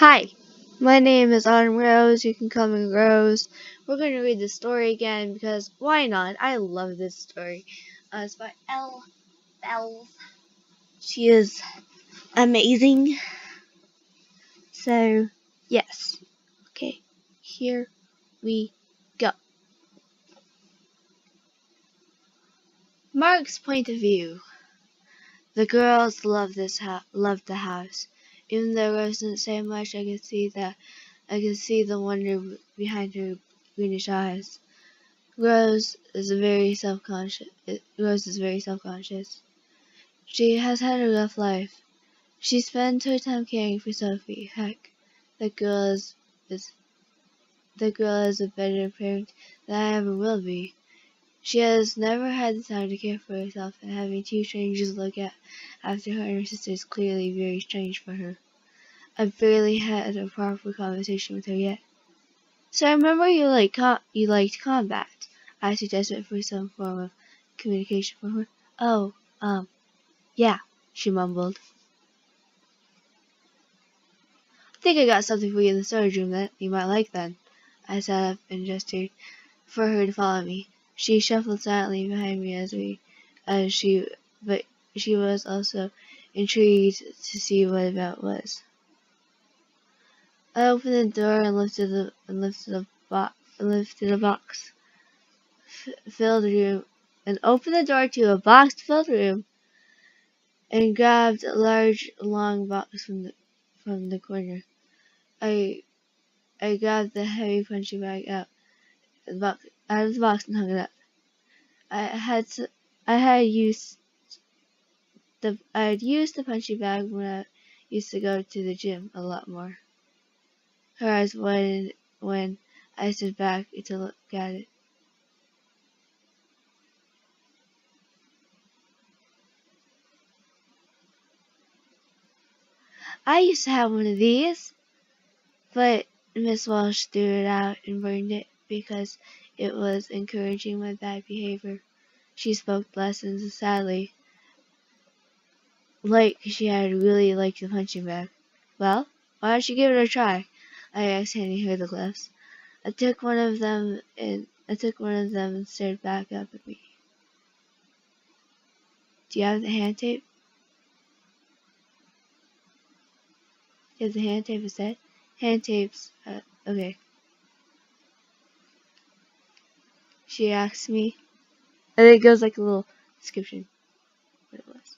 Hi, my name is Autumn Rose. You can call me Rose. We're going to read the story again because why not? I love this story. It's by Elle Bells. She is amazing. So, yes. Okay, here we go. Mark's point of view. The girls loved the house. Even though Rose didn't say much, I could see the wonder behind her greenish eyes. Rose is very self-conscious. She has had a rough life. She spends her time caring for Sophie. Heck, the girl is a better parent than I ever will be. She has never had the time to care for herself, and having two strangers look after her and her sister is clearly very strange for her. I've barely had a proper conversation with her yet. So I remember you liked combat. I suggested for some form of communication from her. Oh, yeah, she mumbled. I think I got something for you in the storage room that you might like then. I sat up and gestured for her to follow me. She shuffled silently behind me but she was also intrigued to see what it was. I opened the door and lifted a box filled room and opened the door to a box-filled room and grabbed a large, long box from the corner. I grabbed the heavy punching bag out of the box and hung it up. I had used the punching bag when I used to go to the gym a lot more. Her eyes widened when I stood back to look at it. I used to have one of these, but Miss Walsh threw it out and burned it because it was encouraging my bad behavior. She spoke lessons sadly, like she had really liked the punching bag. Well, why don't you give it a try? I asked, handing her the gloves. I took one of them and stared back up at me. Do you have the hand tape? Do you have the hand tape instead? Hand tapes. Okay. She asked me, and it goes like a little description what it was.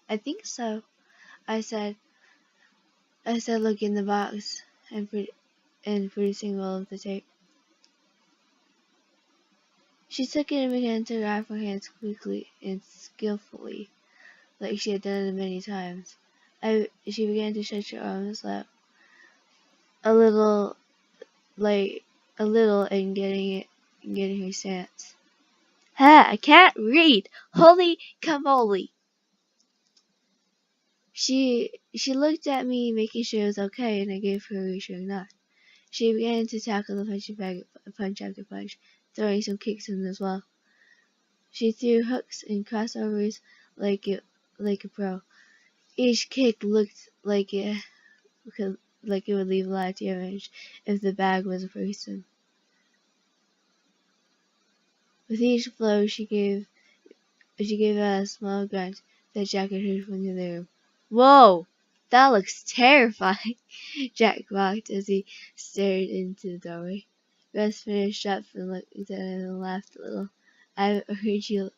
I think so. I said, looking in the box and producing all of the tape. She took it and began to wrap her hands quickly and skillfully, like she had done it many times. She began to stretch her arms out a little, and getting her stance. Ha! I can't read. Holy camoli! She looked at me, making sure it was okay, and I gave her a reassuring nod. She began to tackle the punching bag, punch after punch, throwing some kicks in as well. She threw hooks and crossovers like a pro. Each kick looked like it would leave a lot of damage if the bag was a person. With each blow, she gave out a small grunt that Jack had heard from the other room. Whoa! That looks terrifying, Jack mocked as he stared into the doorway. Russ finished up and looked at him and laughed a little. I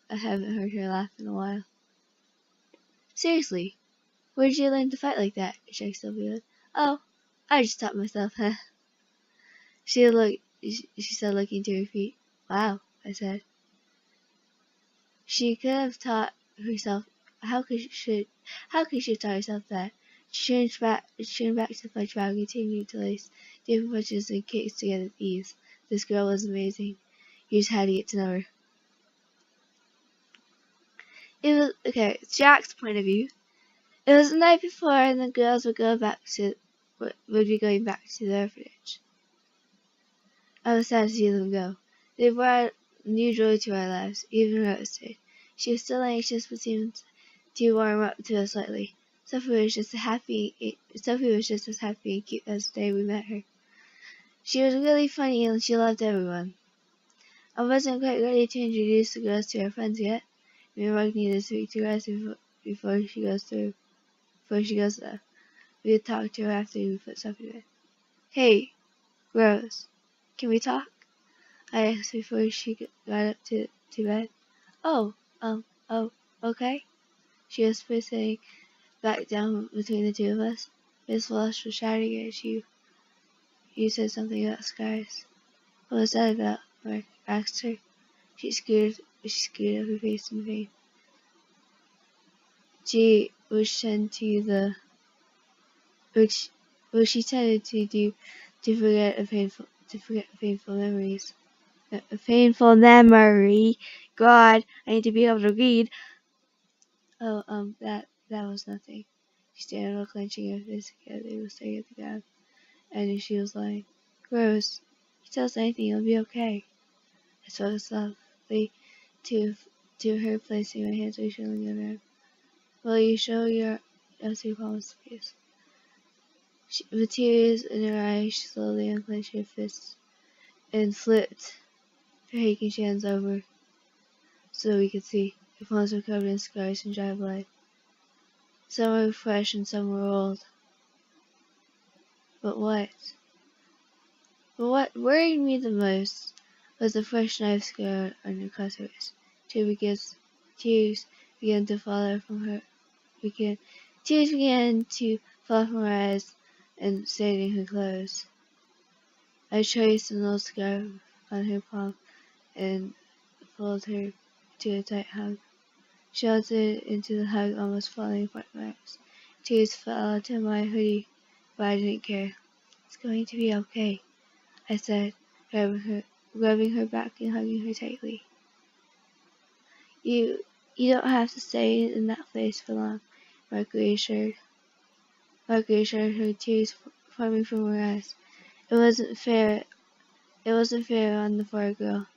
haven't heard her laugh in a while. Seriously, where did you learn to fight like that? Jack still wheeled. Oh, I just taught myself, huh? She said, looking to her feet. Wow, I said. She could have taught herself. How could she have taught herself that? She turned back to the punch bag and continued to lace different punches and kicks together with ease. This girl was amazing. You just had to get to know her. It was okay. Jack's point of view. It was the night before, and the girls would be going back to the orphanage. I was sad to see them go. They brought new joy to our lives, even Rose did. She was still anxious, but seemed to warm up to us slightly. Sophie was just as happy and cute as the day we met her. She was really funny and she loved everyone. I wasn't quite ready to introduce the girls to our friends yet. Me and Mark needed to speak to Grace before she goes there. We would talk to her after we put Sophie to bed. Hey, Rose, can we talk? I asked before she got up to bed. Oh, oh, okay. She was sitting back down between the two of us. Miss Walsh was shouting at you. You said something about scars. What was that about? Mark asked her. She screwed up her face in pain. She was tended to the which she tended to do to forget painful memories. A painful memory. God, I need to be able to read. Oh, that was nothing. She standing up, clenching her fists together, was staring at the ground. I knew she was lying. Rose, if you tell us anything, it'll be okay. I spoke softly to her, placing my hands reassuringly on her arm. Will you show your promise, please? With tears in her eyes, she slowly unclenched her fists and flipped her aching hands over so we could see. Her palms were covered in scars and dry blood. Some were fresh and some were old. But what worried me the most was the fresh knife scar on her cutters. Tears began to fall from her. Tears began to fall from her eyes and staining her clothes. I traced an old scar on her palm and pulled her to a tight hug. She melted into the hug, almost falling apart my arms. Tears fell onto my hoodie, but I didn't care. It's going to be okay, I said, rubbing her back and hugging her tightly. You don't have to stay in that place for long, Mark reassured her, tears forming from her eyes. It wasn't fair on the poor girl.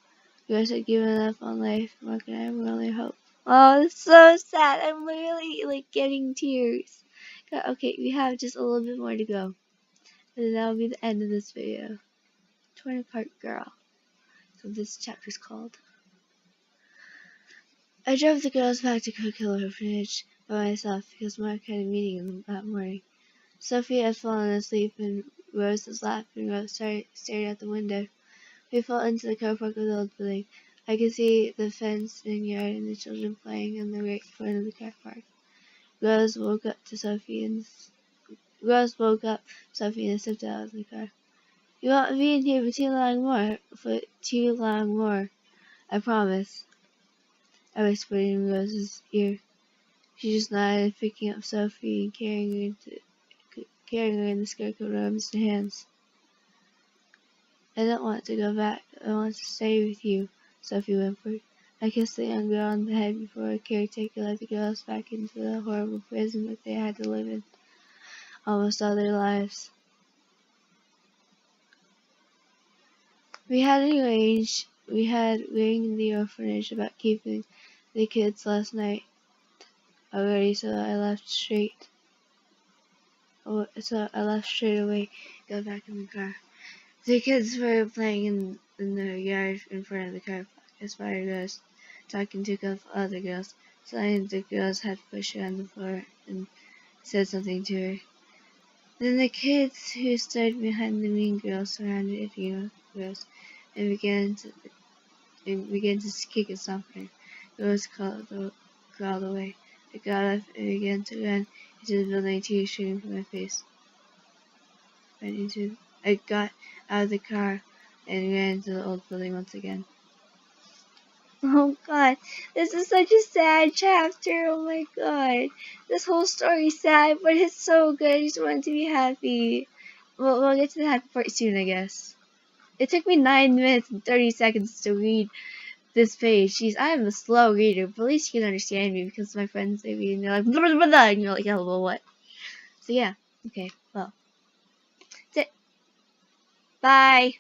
Grace had given up on life. Mark and I were only hope. Oh, it's so sad. I'm literally getting tears. Okay, we have just a little bit more to go. And that'll be the end of this video. 20-part girl. So this chapter's called. I drove the girls back to Cook Hill Orphanage by myself because Mark had a meeting that morning. Sophie had fallen asleep in Rose's lap and Rose stared out the window. We fell into the car park of the old building. I could see the fenced in yard and the children playing in the right front of the car park. Rose woke up Sophie and stepped out of the car. You won't be in here for too long more. I promise. I whispered in Rose's ear. She just nodded, picking up Sophie and carrying her in the scarecrow arms and hands. I don't want to go back. I want to stay with you, Sophie whimpered. I kissed the young girl on the head before a caretaker let the girls back into the horrible prison that they had to live in almost all their lives. We had arranged the orphanage about keeping the kids last night already, so I left straight away, got back in the car. The kids were playing in the yard in front of the car park, as far as talking to a couple other girls. Suddenly the girls had pushed her on the floor and said something to her. Then the kids who stood behind the mean girls surrounded Rose and began to kick and stomp her. Rose crawled away. I got up and began to run into the building, tears streaming from my face. I got out of the car and ran into the old building once again. Oh god, this is such a sad chapter. Oh my god. This whole story's sad, but it's so good. I just want to be happy. We'll get to the happy part soon, I guess. It took me 9 minutes and 30 seconds to read this page. Jeez, I am a slow reader, but at least you can understand me because my friends they read and they're like blah, blah, blah, blah, and you're like, yeah, well, what? So yeah, okay, well, that's it. Bye.